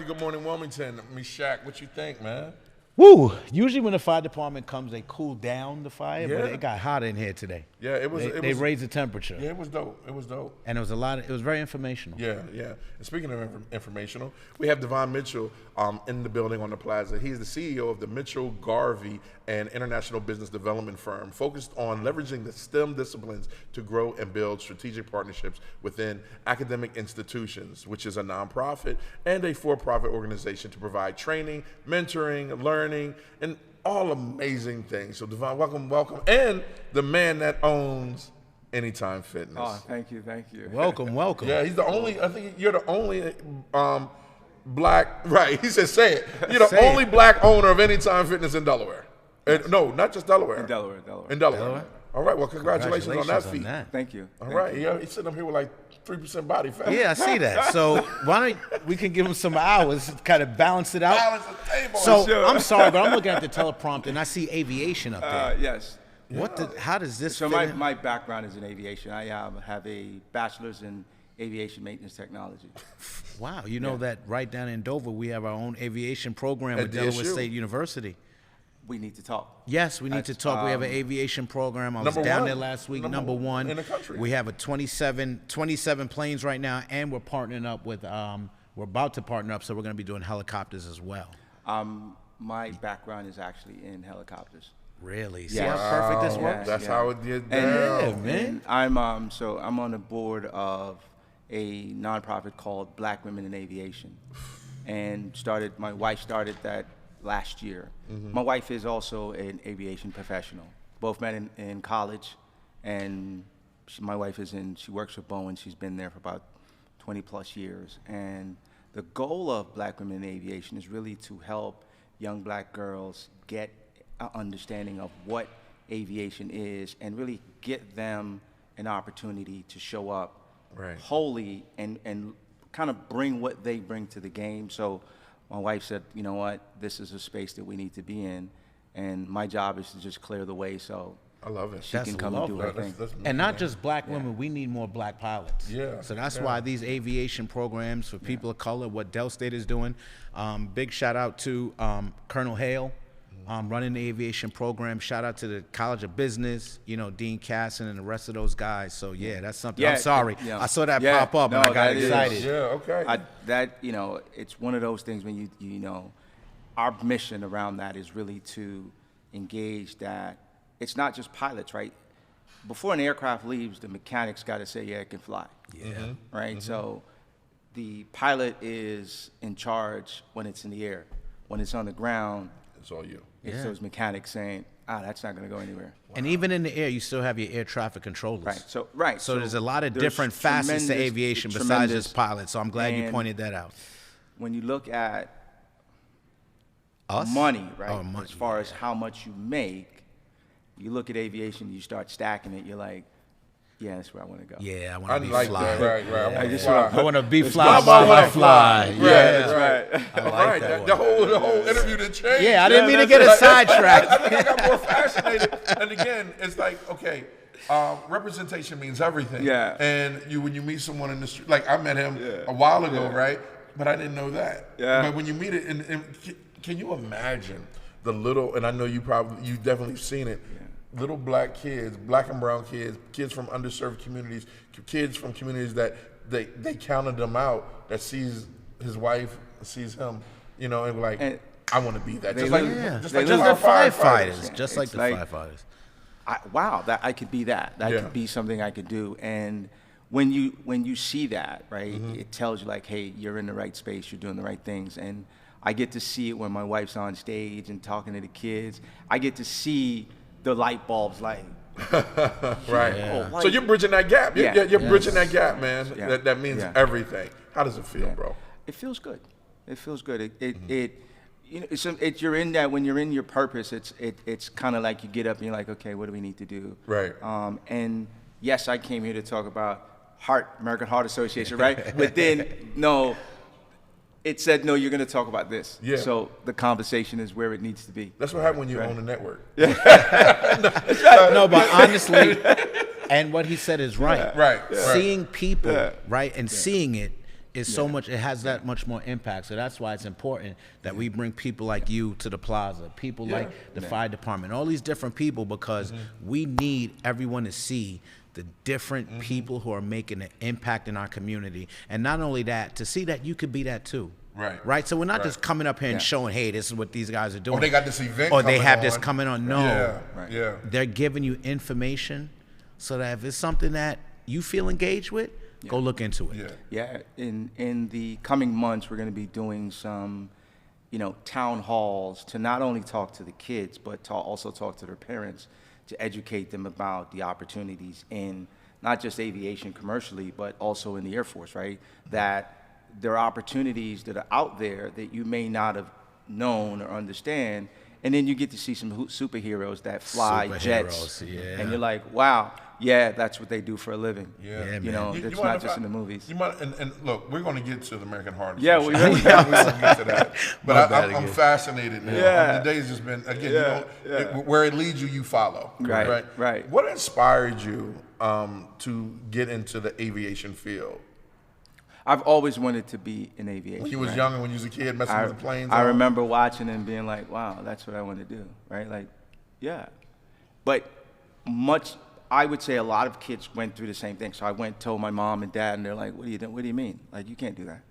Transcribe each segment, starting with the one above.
Good Morning Wilmington. Miss Shaq, what you think, man? Woo! Usually when the fire department comes, they cool down the fire, Yeah. but it got hot in here today. Yeah, it was. They raised the temperature. Yeah, it was dope. It was dope. And it was it was very informational. Yeah, yeah. And speaking of informational, we have Devon Mitchell in the building on the plaza. He's the CEO of the Mitchell Garvey and International Business Development Firm, focused on leveraging the STEM disciplines to grow and build strategic partnerships within academic institutions, which is a nonprofit and a for-profit organization to provide training, mentoring, learning, and all amazing things. So Devon, welcome. And the man that owns Anytime Fitness. Oh, thank you. Welcome. Yeah, he's the only, I think you're the only black, right, he said say it. You're the only black owner of Anytime Fitness in Delaware. No, not just Delaware. In Delaware. In Delaware. All right, well, congratulations on that feat. Thank you. All right, yeah, he's sitting up here with like 3% body fat. Yeah, I see that. So why don't we can give him some hours, kind of balance it out. Balance the table. So Sure. I'm sorry, but I'm looking at the teleprompter and I see aviation up there. Yes. How does this So fit in? my background is in aviation. I have a bachelor's in aviation maintenance technology. Wow, you know that right down in Dover, we have our own aviation program with Delaware DSU. State University. We need to talk. Yes, we need to talk. We have an aviation program. I was Number down one. there last week, Number number one in the country. We have a 27 planes right now, and we're partnering up with, we're about to partner up, so we're going to be doing helicopters as well. My background is actually in helicopters. Really? See Yes. how perfect this Yeah. works? That's how it did And, down. man. and I'm on the board of a nonprofit called Black Women in Aviation, and my wife started that last year. My wife is also an aviation professional. Both met in college, and my wife she works for Boeing. She's been there for about 20 plus years. And the goal of Black Women in Aviation is really to help young black girls get an understanding of what aviation is and really get them an opportunity to show up wholly and kind of bring what they bring to the game. So my wife said, you know what, this is a space that we need to be in, and my job is to just clear the way so I love it. she can come and do her thing. And not just black women, we need more black pilots. Yeah, So that's why these aviation programs for people of color, what Del State is doing. Big shout out to Colonel Hale, running the aviation program. Shout out to the College of Business, Dean Casson and the rest of those guys. So yeah, that's something. Yeah, I'm sorry, yeah. I saw that Yeah, pop up no, and I got that is- excited. Yeah, okay. It's one of those things when our mission around that is really to engage that it's not just pilots, right? Before an aircraft leaves, the mechanics got to say, yeah, it can fly. Yeah. Right? So the pilot is in charge when it's in the air. When it's on the ground, It's all you. it's those mechanics saying, that's not going to go anywhere. And even in the air, you still have your air traffic controllers. Right. So there's a lot of there's different facets to tremendous- aviation besides tremendous- just pilots. So I'm glad you and pointed that out. When you look at Us? money, right? Oh, money, as far as how much you make, you look at aviation, you start stacking it, you're like, yeah, that's where I want to go. Yeah, I I want to be like fly. that. Right. I just Fly. I want to be fly fly while I while fly. Right, Yeah. That's right. I All like right, that the one. whole interview did change. Yeah, I didn't mean to that's get us sidetracked. I think I got more fascinated. And again, it's like, okay, representation means everything. Yeah. And when you meet someone in the street, like I met him a while ago, right? But I didn't know that. Yeah. But when you meet it, and can you imagine the little? And I know you definitely seen it. Little black kids, black and brown kids, kids from underserved communities, kids from communities that they counted them out, that sees his wife, sees him, and like, I want to be that. They Just like, live- just they like Just the the firefighters. Just like It's the like- firefighters. Wow, that I could be that. That Yeah. could be something I could do. And when you see that, right, it tells you like, hey, you're in the right space, you're doing the right things. And I get to see it when my wife's on stage and talking to the kids. I get to see the light bulbs like, Right. Yeah. So you're bridging that gap. You're bridging that gap, man. Yeah. That means Yeah. everything. How does it feel, bro? it feels good. It feels good. You're in that when you're in your purpose. It's kind of like you get up and you're like, okay, what do we need to do? Right. And yes, I came here to talk about American Heart Association, right? But then no, it said no. You're going to talk about this. Yeah. So the conversation is where it needs to be. That's what happened when you own a network. No, but honestly, and what he said is right. Right. Seeing people, right, and seeing it, is so much. It has that much more impact. So that's why it's important that we bring people like you to the plaza, people like the fire department, all these different people, because we need everyone to see the different people who are making an impact in our community, and not only that, to see that you could be that too. Right. So we're not just coming up here and showing, hey, this is what these guys are doing. Or they got this event. Or they have this coming on. No. Yeah. They're giving you information so that if it's something that you feel engaged with, go look into it. Yeah. In the coming months, we're going to be doing some, town halls to not only talk to the kids, but to also talk to their parents, to educate them about the opportunities in not just aviation commercially, but also in the Air Force, right? That there are opportunities that are out there that you may not have known or understand, and then you get to see some superheroes that fly jets, and you're like, wow, that's what they do for a living. It's not just in the movies. And look, we're going to get to the American Heart Association. Yeah, we're going to get to that. But I'm fascinated now. The day's just been, again, where it leads you, you follow. Right. What inspired you to get into the aviation field? I've always wanted to be in aviation. When you was younger, when you was a kid, messing with the planes. I remember watching and being like, wow, that's what I want to do, right? But I would say a lot of kids went through the same thing. So I told my mom and dad, and they're like, what do you mean? Like, you can't do that,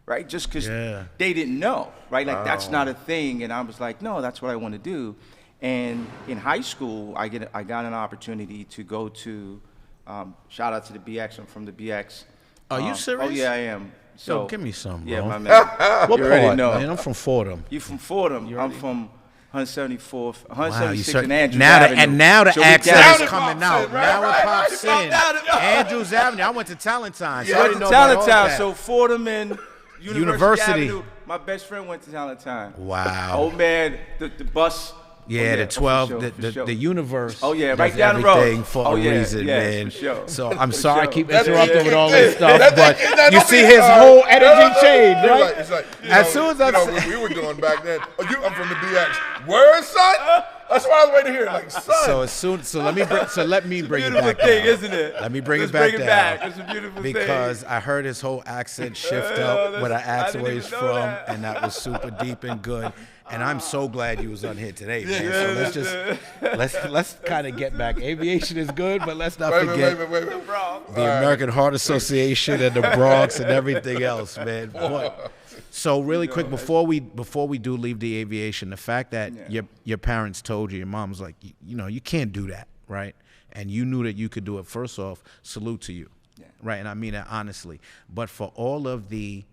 right? Just because they didn't know, right? Like, that's not a thing. And I was like, no, that's what I want to do. And in high school, I got an opportunity to go to, shout out to the BX, I'm from the BX. Are you serious? Oh, yeah, I am. So, yo, give me some, bro. Yeah, my man. What you part? already know. Man, I'm from Fordham. You from Fordham. I'm from 174th, 176 wow, and Andrews Avenue. Now the accent is coming out. Right, now it pops in. Andrews Avenue. I went to Talentine. So I went to Talentine. So Fordham and University Avenue. My best friend went to Talentine. Wow. Oh, man, the bus. Yeah, the 12, the universe. Oh, yeah, right down the road. Everything for a reason, man. For sure. So I'm sorry I keep interrupting with all this stuff, but you see his whole energy change, right? It's like, as soon as when we were doing back then, I'm from the BX. Where, son? That's what I was waiting to hear. Like, son. So let me bring it back. Beautiful thing, isn't it? Let me bring it back down. It's a beautiful thing. Because I heard his whole accent shift up when I asked where he's from, and that was super deep and good. And I'm so glad you was on here today, man. So let's kind of get back. Aviation is good, but let's not forget the American Heart Association and the Bronx and everything else, man. But, so really quick, before we do leave the aviation, the fact that your parents told you, your mom was like, you can't do that, right? And you knew that you could do it. First off, salute to you, right? And I mean that honestly. But for all of the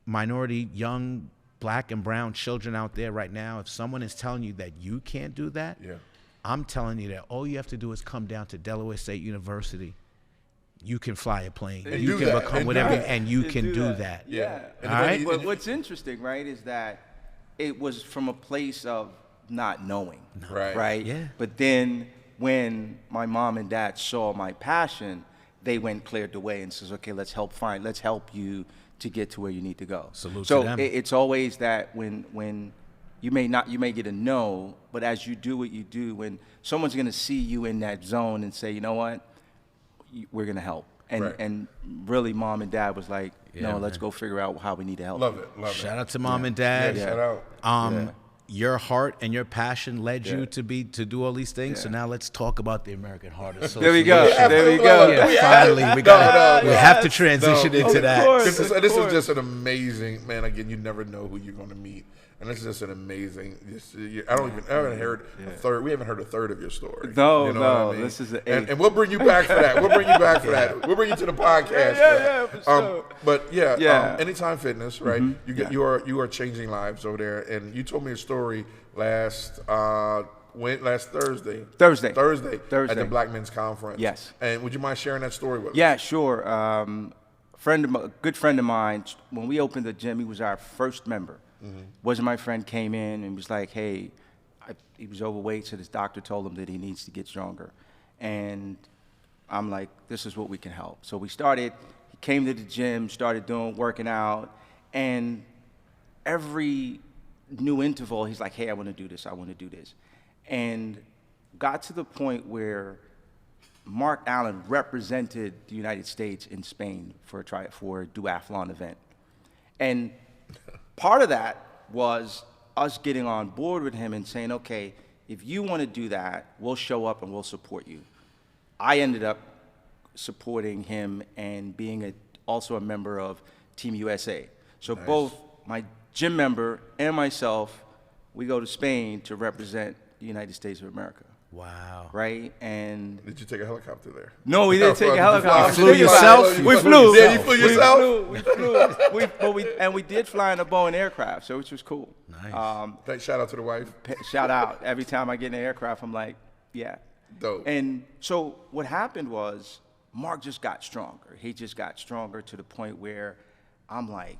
minority, young, Black and brown children out there right now, if someone is telling you that you can't do that, I'm telling you that all you have to do is come down to Delaware State University. You can fly a plane. You can become whatever, and you can do that. Yeah. All right? But what's interesting, right, is that it was from a place of not knowing, right? Yeah. But then when my mom and dad saw my passion, they went cleared the way and says, okay, let's help you to get to where you need to go. Salute so to them. It's always that when you may get a no, but as you do what you do, when someone's going to see you in that zone and say, you know what, we're going to help. And really, mom and dad was like, let's go figure out how we need to help. Love it. Shout out to mom and dad. Shout out. Your heart and your passion led you to do all these things. So now let's talk about the American Heart Association. There we go. Yeah, finally, we have to transition into that. This is just an amazing, man. Again, you never know who you're going to meet. And this is just an amazing. I haven't heard a third. We haven't heard a third of your story. No, you know what I mean? This is and we'll bring you back for that. We'll bring you to the podcast. For sure. But Anytime Fitness, right? Mm-hmm. You are changing lives over there. And you told me a story last Thursday. Thursday at the Black Men's Conference. Yes. And would you mind sharing that story with us? Yeah, sure. A good friend of mine. When we opened the gym, he was our first member. Mm-hmm. Wasn't my friend came in and was like, hey, he was overweight, so this doctor told him that he needs to get stronger. And I'm like, this is what we can help. So he came to the gym, started working out, and every new interval, he's like, hey, I want to do this. And got to the point where Mark Allen represented the United States in Spain for a duathlon event. And part of that was us getting on board with him and saying, okay, if you want to do that, we'll show up and we'll support you. I ended up supporting him and being also a member of Team USA. So Nice. Both my gym member and myself, we go to Spain to represent the United States of America. Wow. Right? And Did you take a helicopter there? no, we didn't take a helicopter. You flew yourself? We flew. Yeah, you flew yourself? We flew. And we did fly in a Boeing aircraft, so which was cool. Nice. Thanks, shout out to the wife. Shout out. Every time I get in the aircraft, I'm like, yeah. Dope. And so what happened was Mark just got stronger. He just got stronger to the point where I'm like,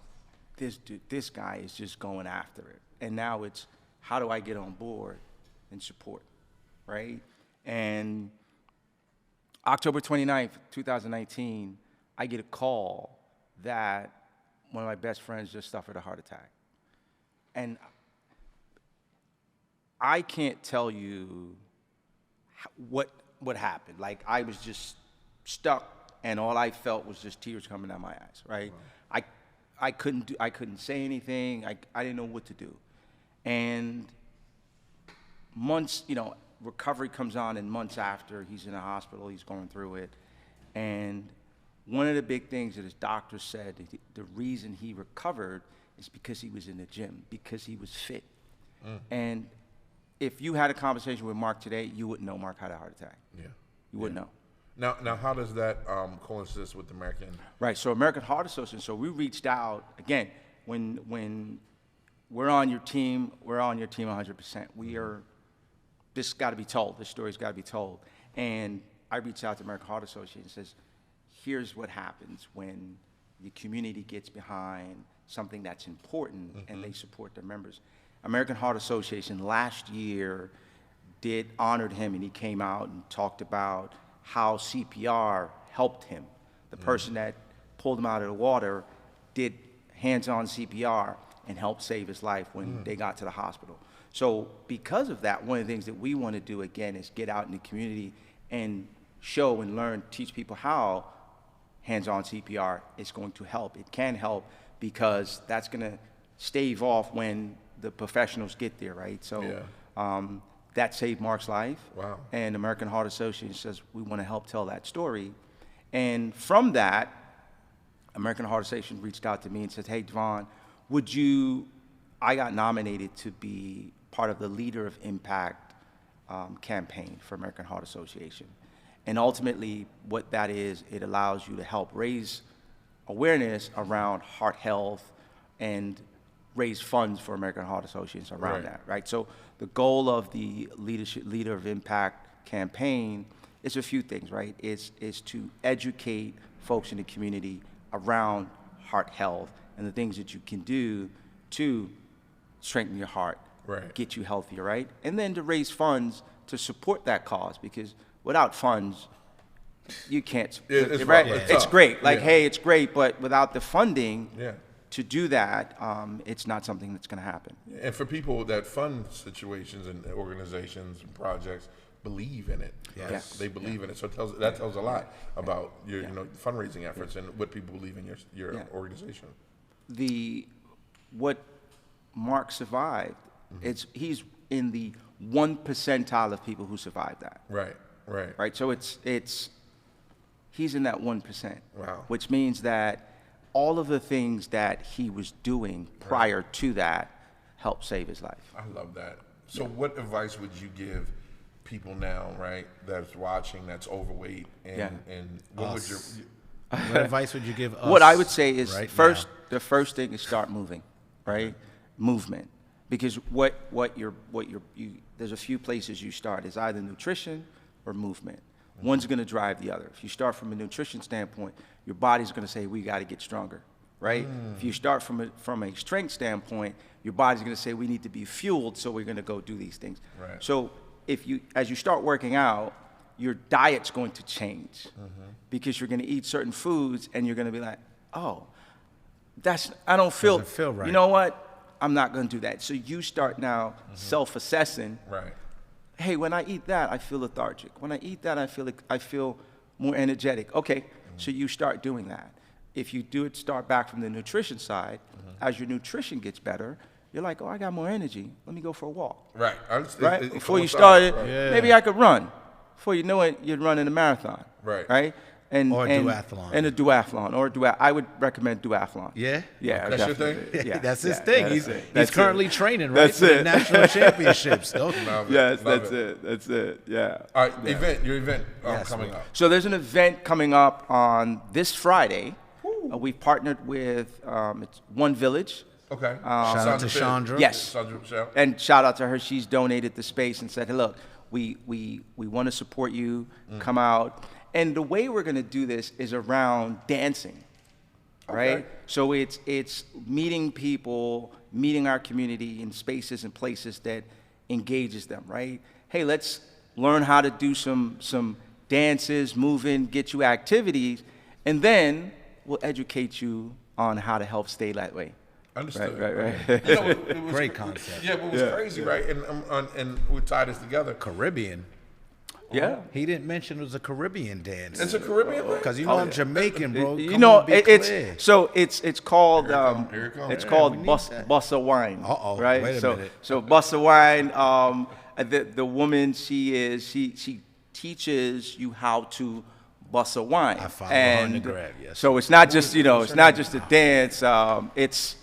this guy is just going after it. And now it's, how do I get on board and support, right? And October 29th, 2019, I get a call that one of my best friends just suffered a heart attack. And I can't tell you what happened. Like, I was just stuck, and all I felt was just tears coming down my eyes, right? Wow. I couldn't say anything. I didn't know what to do. And months, recovery comes on, and months after, he's in the hospital, he's going through it. And one of the big things that his doctor said, the reason he recovered is because he was in the gym, because he was fit. And if you had a conversation with Mark today, you wouldn't know Mark had a heart attack. Yeah. You wouldn't know. Now, how does that coincide with the American? Right. So American Heart Association. So we reached out again when we're on your team. We're on your team 100%. We are. This got to be told. This story's got to be told. And I reached out to American Heart Association and says, here's what happens when the community gets behind something that's important and they support their members. American Heart Association last year honored him, and he came out and talked about how CPR helped him. The person that pulled him out of the water did hands-on CPR and helped save his life when they got to the hospital. So because of that, one of the things that we want to do again is get out in the community and show and learn, teach people how hands-on CPR is going to help. It can help because that's going to stave off when the professionals get there, right? So that saved Mark's life. Wow. And American Heart Association says, we want to help tell that story. And from that, American Heart Association reached out to me and said, hey, Devon, I got nominated to be part of the Leader of Impact campaign for American Heart Association. And ultimately, what that is, it allows you to help raise awareness around heart health and raise funds for American Heart Association around that, right? So the goal of the Leader of Impact campaign is a few things, right? Is to educate folks in the community around heart health and the things that you can do to strengthen your heart, get you healthier, right? And then to raise funds to support that cause, because without funds, you can't, right? It's great, like, hey, it's great, but without the funding, to do that, it's not something that's going to happen. And for people that fund situations and organizations and projects, believe in it. Yes, they believe in it. So that tells a lot about your fundraising efforts and what people believe in your organization. What Mark survived, he's in the 1 percentile of people who survived that. Right. So he's in that 1%. Wow. Which means that all of the things that he was doing prior to that helped save his life. I love that. So what advice would you give people now, right, that's watching, that's overweight, and what would what advice would you give us? What I would say is the first thing is start moving, right? Movement. Because there's a few places you start. It's either nutrition or movement. One's going to drive the other. If you start from a nutrition standpoint, your body's going to say, we got to get stronger, right? If you start from a strength standpoint, your body's going to say, we need to be fueled, so we're going to go do these things. Right. So as you start working out, your diet's going to change because you're going to eat certain foods and you're going to be like, oh, I don't feel right. You know what? I'm not going to do that. So you start now self-assessing. Right. hey, when I eat that, I feel lethargic. When I eat that, I feel more energetic. Okay, so you start doing that. If you do it, start back from the nutrition side. As your nutrition gets better, you're like, oh, I got more energy. Let me go for a walk. Right. Right? Before you started, Yeah. maybe I could run. Before you know it, you're running a marathon. Right. Right? Or a duathlon. And a duathlon. I would recommend duathlon. Yeah? Yeah. That's your thing? definitely. Yeah. That's his yeah, thing. that's He's it. That's currently it. training, right? That's for the it. national championships. Love it, Yes, love that's it. it. That's it. Yeah. All right, Yeah. your event Yes, coming up. So there's an event coming up on this Friday. We've partnered with it's One Village. Okay. Shout out to Chandra. Yes. Sandra, shout. And shout out to her. She's donated the space and said, hey, look, we want to support you. Come out. And the way we're going to do this is around dancing, right? Okay. So it's meeting people, meeting our community in spaces and places that engages them, right? Hey, let's learn how to do some dances, moving, get you activities, and then we'll educate you on how to help stay that way. Understood. Right. You know, it was, Great concept. Yeah, but it was crazy, right? And we tied this together. Caribbean. Yeah. He didn't mention it was a Caribbean dance. It's a Caribbean thing? Because you know I'm Jamaican, bro. You Come know, on, be clear. it's called Here it comes. it's Yeah, called we need bus that. bussa wine. Uh-oh, right? wait a minute. So bussa wine. The woman she teaches you how to bussa wine. I follow her on the grab, yes. So it's not just it's not just a dance. It's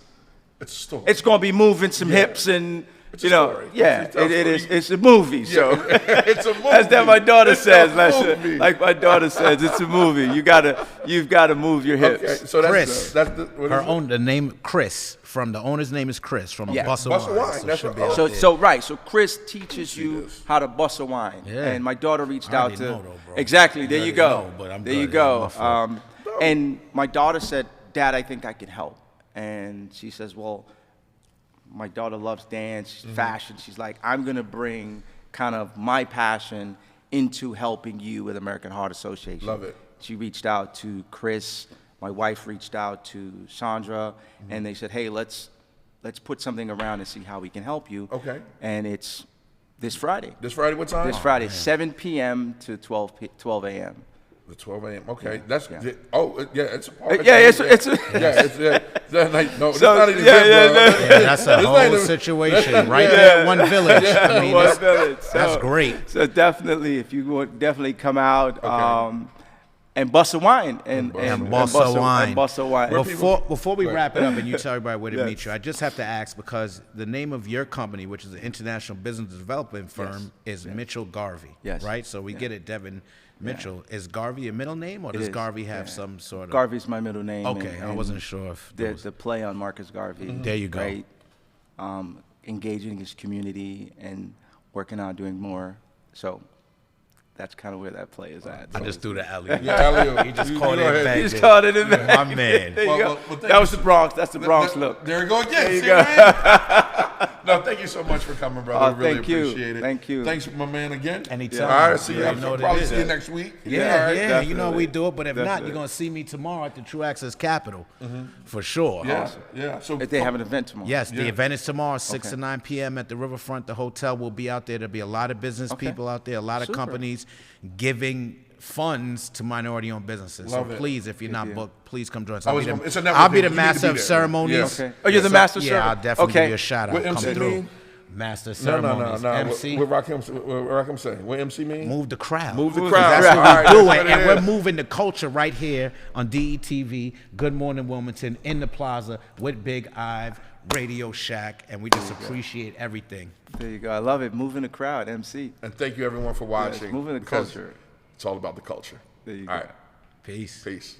a story. It's gonna be moving some hips and. It's a You know, story. yeah, It's a it is. story. It's a movie, so It's a movie. as that my daughter It's says. a movie. Like my daughter says, it's a movie. You've got to move your hips. Okay, so that's Chris. That's the, what Her is it? own the name Chris from the owner's name is Chris from Yeah. Bussa Bussa Wine. Wine, So that's should what- be oh. out So there. so right. So Chris teaches see you this. how to bussa wine, Yeah. and my daughter reached I out already to know though, bro. exactly. There I you already go. know, but I'm there good. you Yeah, go. my fault. And my daughter said, "Dad, I think I can help." And she says, "Well, my daughter loves dance, fashion. She's like, I'm gonna bring kind of my passion into helping you with American Heart Association." Love it. She reached out to Chris. My wife reached out to Chandra, and they said, "Hey, let's put something around and see how we can help you." Okay. And it's this Friday. This Friday, what time? This Friday, 7 p.m. to 12 a.m. The 12 a.m. Okay, that's yeah. it's a part. Yeah, it's yeah, it's like, no, it's So, not even yeah, good, yeah, bro. yeah. Yeah, that's a This not whole even- situation right there at One Village. I mean, One that's, Village. that's So- great. So definitely, if you would definitely come out and bussa wine and Bussa Wine. and bussa wine. Before we wrap it up and you tell everybody where to Yes. meet you, I just have to ask because the name of your company, which is an international business development firm, is Mitchell Garvey. Yes. Right? So we get it, Devon Mitchell. Is Garvey a middle name or It does is, Garvey have yeah. some sort of. Garvey's my middle name. Okay, I and wasn't sure if. there was- the play on Marcus Garvey. There you go. Right? Engaging his community and working on doing more. So that's kind of where that play is at. I So- just threw the alley. Yeah, alley-oop. He just You caught go it ahead. back You just there. caught it in there. My man. There you Well, go. well, thank That you was the Bronx. That's the Bronx look. There we go again. There you See, go. man? No, thank you so much for coming, brother. Really thank you. appreciate it. Thank you. Thanks, my man, again. Anytime. All right, see you. You I'll know what it probably is. see you next week. Yeah, all right. yeah, you know we Definitely. do it, but if not, Definitely. you're gonna see me tomorrow at the True Access Capitol, for sure. Yeah, yeah. So If they have an event tomorrow. Yes, the Yeah. event is tomorrow, 6 Okay. to 9 p.m. at the Riverfront. The hotel will be out there. There'll be a lot of business Okay. people out there, a lot of Super. companies giving funds to minority-owned businesses. Love so it. please, if you're not deal. booked, please come join us. I I'll was be gonna- the, it's a networking. I'll be the You need to master be of there. ceremonies. Okay. Oh, you're the master of Yeah, ceremony? I'll definitely Okay. give you a shout out. What Come MC through. mean? Master of No, ceremonies. no. MC. What Rakim say? What MC mean? Move the crowd. Move the Move crowd. the That's crowd. what All we're right, doing, that's what and it we're is. moving the culture right here on DETV, Good Morning Wilmington, in the plaza with Big Ive, Radio Shack, and we just appreciate everything. There you go. I love it. Moving the crowd, MC. And thank you everyone for watching. moving the because culture. It's all about the culture. There you All go. right. Peace. Peace.